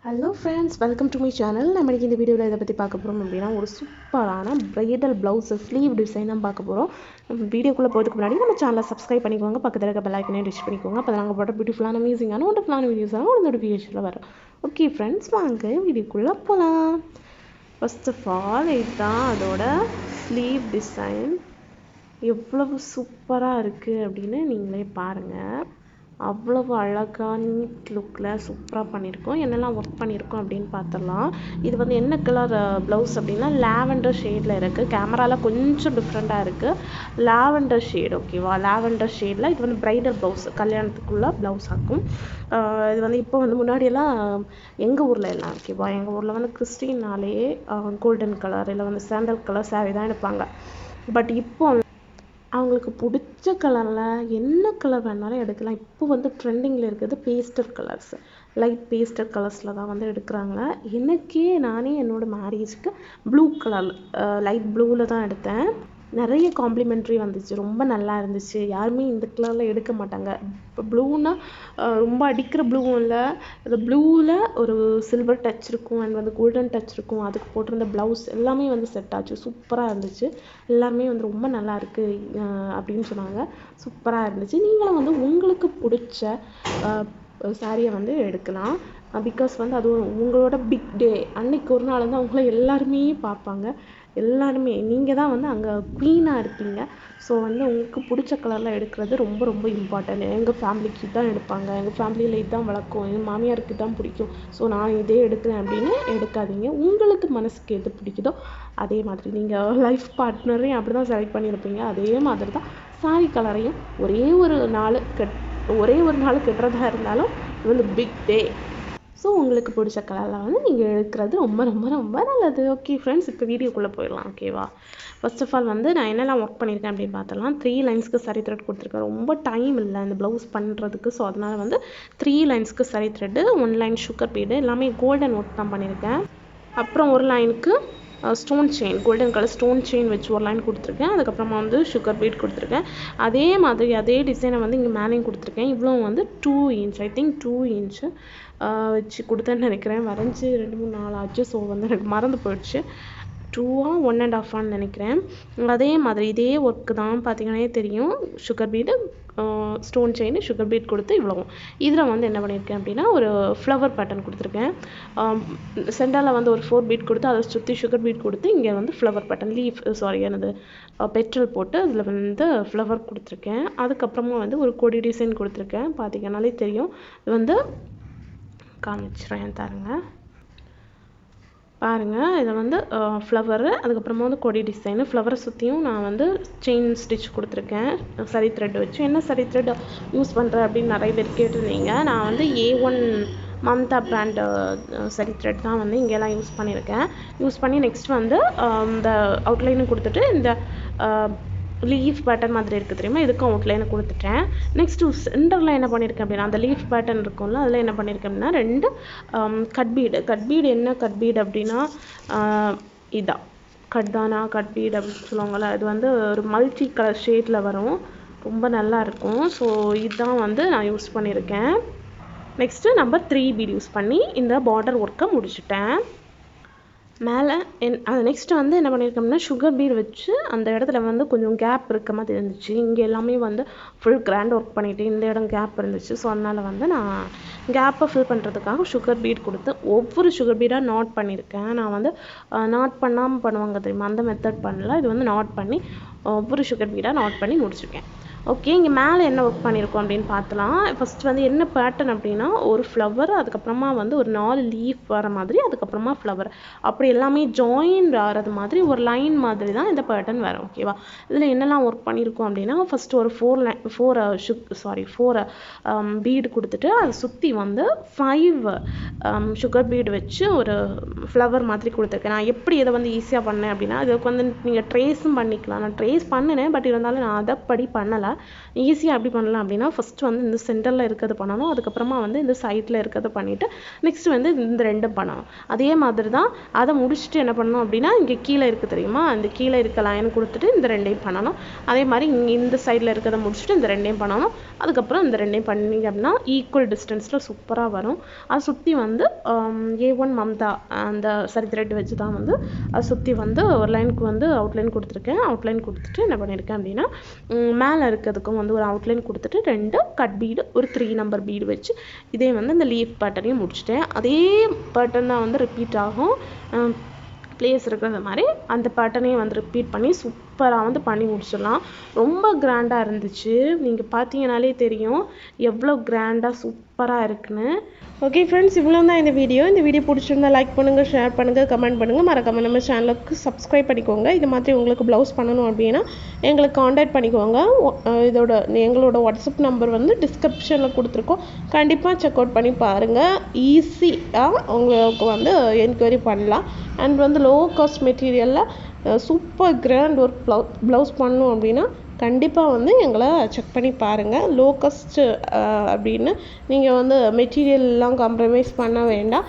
Hello friends, welcome to my channel. நம்ம இந்த வீடியோவில் இதை பற்றி பார்க்க போகிறோம் அப்படின்னா ஒரு சூப்பரான ப்ரைடல் ப்ளவுஸு ஸ்லீவ் டிசைன் தான் பார்க்க போகிறோம். நம்ம வீடியோக்குள்ளே போகிறதுக்கு முன்னாடி நம்ம சேனலை சப்ஸ்கிரைப் பண்ணிக்கோங்க, பக்கத்தில் இருக்க பெல் ஐக்கனையும் டச் பண்ணிக்கோங்க. அப்போ நாங்கள் போட்ட பியூட்டிஃபுல்லான அமேசிங்கான ஒண்டர்ஃபுல்லான வீடியோஸாக ஒரு நோட்டிஃபிகேஷனில் வரும். ஓகே ஃப்ரெண்ட்ஸ், வாங்க வீடியோக்குள்ளே போகலாம். ஃபர்ஸ்ட் ஆஃப் ஆல் இதுதான் அதோட ஸ்லீவ் டிசைன். எவ்வளவு சூப்பராக இருக்குது அப்படின்னு நீங்களே பாருங்கள். அவ்வளவு அழகாக நீட் லுக்கில் சூப்பராக பண்ணியிருக்கோம். என்னெல்லாம் ஒர்க் பண்ணியிருக்கோம் அப்படின்னு பார்த்துடலாம். இது வந்து என்ன கலர் ப்ளவுஸ் அப்படின்னா லாவெண்டர் ஷேடில் இருக்குது. கேமராவில் கொஞ்சம் டிஃப்ரெண்ட்டாக இருக்குது. லாவெண்டர் ஷேட், ஓகேவா? லாவெண்டர் ஷேடில் இது வந்து ப்ரைடல் ப்ளவுஸ், கல்யாணத்துக்குள்ளே ப்ளவுஸ் ஆக்கும். இது வந்து இப்போ வந்து முன்னாடியெல்லாம் எங்கள் ஊரில் எல்லாம், ஓகேவா, எங்கள் ஊரில் வந்து கிறிஸ்டின்னாலே கோல்டன் கலர் இல்லை வந்து சாண்டல் கலர் சாரீ தான் எடுப்பாங்க. பட் இப்போ அவங்களுக்கு பிடிச்ச கலரில் என்ன கலர் வேணாலும் எடுக்கலாம். இப்போ வந்து ட்ரெண்டிங்கில் இருக்கிறது பேஸ்டல் கலர்ஸ், லைட் பேஸ்டல் கலர்ஸில் தான் வந்து எடுக்கிறாங்க. நானே என்னோடய மேரேஜ்க்கு ப்ளூ கலர், லைட் ப்ளூவில் தான் எடுத்தேன். நிறைய காம்ப்ளிமெண்ட்ரி வந்துச்சு, ரொம்ப நல்லா இருந்துச்சு. யாருமே இந்த கலரில் எடுக்க மாட்டாங்க. இப்போ ப்ளூனால் ரொம்ப அடிக்கிற ப்ளூவும் இல்லை, அது ப்ளூவில் ஒரு சில்வர் டச் இருக்கும் அண்ட் வந்து கோல்டன் டச் இருக்கும். அதுக்கு போட்டிருந்த ப்ளவுஸ் எல்லாமே வந்து செட் ஆச்சு, சூப்பராக இருந்துச்சு. எல்லாருமே வந்து ரொம்ப நல்லா இருக்குது அப்படின்னு சொன்னாங்க. சூப்பராக இருந்துச்சு. நீங்களும் வந்து உங்களுக்கு பிடிச்ச சாரியை வந்து எடுக்கலாம். பிகாஸ் வந்து அது உங்களோட பிக் டே அன்னைக்கு ஒரு நாள் வந்து அவங்கள எல்லாருமே பார்ப்பாங்க. எல்லாருமே நீங்கள் தான் வந்து அங்கே க்வீனாக இருப்பீங்க. ஸோ வந்து உங்களுக்கு பிடிச்ச கலரில் எடுக்கிறது ரொம்ப ரொம்ப இம்பார்ட்டன்ட். எங்கள் ஃபேமிலிக்கு தான் எடுப்பாங்க, எங்கள் ஃபேமிலியில் இதுதான் வழக்கம், எங்கள் மாமியாருக்கு தான் பிடிக்கும், ஸோ நான் இதே எடுக்கிறேன் அப்படின்னு எடுக்காதீங்க. உங்களுக்கு மனசுக்கு எது பிடிக்குதோ அதே மாதிரி நீங்கள் லைஃப் பார்ட்னரையும் அப்படி தான் செலக்ட் பண்ணியிருப்பீங்க. அதே மாதிரி தான் சாரி கலரையும் ஒரே ஒரு நாள் கட்டுறதா இருந்தாலும் இது வந்து பிக் டே. ஸோ உங்களுக்கு பிடிச்ச கலரில் வந்து நீங்கள் எடுக்கிறது ரொம்ப ரொம்ப ரொம்ப நல்லது. ஓகே ஃப்ரெண்ட்ஸ், இப்போ வீடியோக்குள்ளே போயிடலாம், ஓகேவா? ஃபர்ஸ்ட் ஆஃப் ஆல் வந்து நான் என்னெல்லாம் ஒர்க் பண்ணியிருக்கேன் அப்படின்னு பார்த்தலாம். 3 லைன்ஸ்க்கு சரி த்ரெட் கொடுத்துருக்கேன். ரொம்ப டைம் இல்லை இந்த ப்ளவுஸ் பண்ணுறதுக்கு, ஸோ அதனால் வந்து 3 லைன்ஸ்க்கு சரி த்ரெட்டு, 1 லைன் சுகர் பீடு, எல்லாமே கோல்டன் ஒர்க் தான் பண்ணியிருக்கேன். அப்புறம் ஒரு லைனுக்கு stone chain, golden colour stone chain வச்சு ஒரு லைன் கொடுத்துருக்கேன். அதுக்கப்புறமா வந்து சுகர் பீட் கொடுத்துருக்கேன். அதே மாதிரி அதே டிசைனை வந்து இங்கே மேலேயும் கொடுத்துருக்கேன். இவ்வளோ வந்து 2 இன்ச், ஐ திங்க் 2 இன்ச்சு வச்சு கொடுத்தேன்னு நினைக்கிறேன். வரைஞ்சி 2-3 நாள் ஆச்சு, ஸோ வந்து எனக்கு மறந்து போயிடுச்சு. 2 1.5 நினைக்கிறேன். அதே மாதிரி இதே ஒர்க்கு தான் பார்த்தீங்கன்னா தெரியும். Sugar bead, stone chain, sugar bead கொடுத்து இவ்வளவும். இதில் வந்து என்ன பண்ணியிருக்கேன் அப்படின்னா ஒரு ஃப்ளவர் பேட்டர்ன் கொடுத்துருக்கேன். சென்டரில் வந்து ஒரு 4 பீட் கொடுத்து அதை சுற்றி சுகர் பீட் கொடுத்து இங்கே வந்து ஃப்ளவர் பேட்டர்ன், என்னது பெட்ரல் போட்டு அதில் வந்து ஃப்ளவர் கொடுத்துருக்கேன். அதுக்கப்புறமா வந்து ஒரு கொடி டிசைன் கொடுத்துருக்கேன். பார்த்தீங்கன்னாலே தெரியும். இது வந்து காமிச்சிடுறேன் தாருங்க, பாருங்கள். இதை வந்து ஃப்ளவரு, அதுக்கப்புறமா வந்து கொடி டிசைனு, ஃப்ளவரை சுற்றியும் நான் வந்து செயின் ஸ்டிச் கொடுத்துருக்கேன் சரி த்ரெட் வச்சு. என்ன சரி த்ரெட் யூஸ் பண்ணுறேன் அப்படின்னு நிறைய பேர் கேட்டிருந்தீங்க. நான் வந்து A1 மம்தா பிராண்டு சரி த்ரெட் தான் வந்து இங்கெல்லாம் யூஸ் பண்ணியிருக்கேன். யூஸ் பண்ணி நெக்ஸ்ட் வந்து இந்த அவுட்லைனும் கொடுத்துட்டு இந்த லீஃப் பேட்டர்ன் மாதிரி இருக்குது தெரியுமா, இதுக்கும் அவுட்லைனை கொடுத்துட்டேன். நெக்ஸ்ட்டு சென்டரில் என்ன பண்ணியிருக்கேன் அப்படின்னா அந்த லீஃப் பேட்டர்ன் இருக்கும்ல, அதில் என்ன பண்ணியிருக்கேன் அப்படின்னா 2 கட்பீடு. என்ன கட்பீடு அப்படின்னா இதான் கட்பீடு அப்படின்னு சொல்லுவாங்கள்ல. இது வந்து ஒரு மல்டி கலர் ஷேடில் வரும், ரொம்ப நல்லா இருக்கும். ஸோ இதுதான் வந்து நான் யூஸ் பண்ணியிருக்கேன். நெக்ஸ்ட்டு நம்பர் 3 பீட் யூஸ் பண்ணி இந்த பார்டர் ஒர்க்கை முடிச்சுட்டேன். மேலே நெக்ஸ்ட்டு வந்து என்ன பண்ணியிருக்கோம்னா சுகர் பீட் வச்சு அந்த இடத்துல வந்து கொஞ்சம் கேப் இருக்க மாதிரி இருந்துச்சு. இங்கே எல்லாமே வந்து ஃபுல் கிராண்ட் ஒர்க் பண்ணிவிட்டு இந்த இடம் கேப் இருந்துச்சு. ஸோ அதனால் வந்து நான் கேப்பை ஃபில் பண்ணுறதுக்காக சுகர் பீட் கொடுத்து ஒவ்வொரு சுகர் பீடாக நாட் பண்ணியிருக்கேன். நான் வந்து நாட் பண்ணாமல் பண்ணுவாங்க தெரியுமா, அந்த மெத்தட் பண்ணல. இது வந்து நாட் பண்ணி ஒவ்வொரு சுகர் பீடாக நாட் பண்ணி முடிச்சிருக்கேன். ஓகே, இங்கே மேலே என்ன ஒர்க் பண்ணியிருக்கோம் அப்படின்னு பார்த்தலாம். ஃபஸ்ட்டு வந்து என்ன பேட்டர்ன் அப்படின்னா ஒரு ஃப்ளவர், அதுக்கப்புறமா வந்து ஒரு 4 லீஃப் வர மாதிரி, அதுக்கப்புறமா ஃப்ளவர், அப்படி எல்லாமே ஜாயின் ஆகிறது மாதிரி ஒரு லைன் மாதிரி தான் இந்த பேட்டர்ன் வரும், ஓகேவா? இதில் என்னெல்லாம் ஒர்க் பண்ணியிருக்கோம் அப்படின்னா ஃபஸ்ட்டு ஒரு 4 பீடு கொடுத்துட்டு அதை சுற்றி வந்து 5 சுகர் பீடு வச்சு ஒரு ஃப்ளவர் மாதிரி கொடுத்துருக்கேன். நான் எப்படி இதை வந்து ஈஸியாக பண்ணேன் அப்படின்னா இதுக்கு வந்து நீங்கள் ட்ரேஸும் பண்ணிக்கலாம். நான் ட்ரேஸ் பண்ணினேன், பட் இருந்தாலும் நான் அதைப்படி பண்ணலை. ஈஸியாக எப்படி பண்ணலாம் அப்படின்னா ஃபஸ்ட்டு வந்து இந்த சென்டரில் இருக்கிறது பண்ணணும், அதுக்கப்புறமா வந்து இந்த சைடில் இருக்கிறத பண்ணிவிட்டு நெக்ஸ்ட் வந்து இந்த ரெண்டும் பண்ணணும். அதே மாதிரி தான் அதை முடிச்சுட்டு என்ன பண்ணணும் அப்படின்னா இங்கே கீழே இருக்குது தெரியுமா, அந்த கீழே இருக்க லைன் கொடுத்துட்டு இந்த ரெண்டையும் பண்ணணும். அதே மாதிரி இங்கே இந்த சைடில் இருக்கிறத முடிச்சுட்டு இந்த ரெண்டையும் பண்ணணும். அதுக்கப்புறம் இந்த ரெண்டையும் பண்ணிங்க அப்படின்னா ஈக்குவல் டிஸ்டன்ஸில் சூப்பராக வரும். அதை சுற்றி வந்து A1 மம்தா அந்த சரி த்ரெட் வச்சு தான் வந்து அதை சுற்றி வந்து ஒரு லைனுக்கு வந்து அவுட்லைன் கொடுத்துருக்கேன். அவுட்லைன் கொடுத்துட்டு என்ன பண்ணியிருக்கேன் அப்படின்னா மேலே இருக்கிறதுக்கும் வந்து ஒரு அவுட்லைன் கொடுத்துட்டு 2 கட் பீடு ஒரு 3 நம்பர் பீடு வச்சு இதே வந்து இந்த லீஃப் பேட்டர்னையும் முடிச்சிட்டேன். அதே பேட்டர்ன் தான் வந்து ரிப்பீட் ஆகும். பிளேஸ் இருக்கிற மாதிரி அந்த பேட்டர்னையும் வந்து ரிப்பீட் பண்ணி சூப்பராக வந்து பண்ணி முடிச்சிடலாம். ரொம்ப கிராண்டாக இருந்துச்சு. நீங்கள் பார்த்தீங்கனாலே தெரியும் எவ்வளோ கிராண்டாக சூப்பராக இருக்குன்னு. ஓகே ஃப்ரெண்ட்ஸ், இவ்வளோ தான் இந்த வீடியோ. இந்த வீடியோ பிடிச்சிருந்தா லைக் பண்ணுங்கள், ஷேர் பண்ணுங்கள், கமெண்ட் பண்ணுங்கள். மறக்காம நம்ம சேனலுக்கு சப்ஸ்கிரைப் பண்ணிக்கோங்க. இது மாதிரி உங்களுக்கு ப்ளவுஸ் பண்ணணும் அப்படின்னா எங்களுக்கு காண்டாக்ட் பண்ணிக்கோங்க. எங்களோட வாட்ஸ்அப் நம்பர் வந்து டிஸ்கிரிப்ஷனில் கொடுத்துருக்கோம். கண்டிப்பாக செக் அவுட் பண்ணி பாருங்கள். ஈஸியாக உங்களுக்கு வந்து என்கொயரி பண்ணலாம். அண்ட் வந்து லோ காஸ்ட் மெட்டீரியலில் சூப்பர் கிராண்ட் ஒரு ப்ளவுஸ் பண்ணணும் அப்படின்னா கண்டிப்பாக வந்து எங்களை செக் பண்ணி பாருங்கள். லோ காஸ்ட் அப்படின்னு நீங்கள் வந்து மெட்டீரியல்லாம் காம்ப்ரமைஸ் பண்ண வேண்டாம்.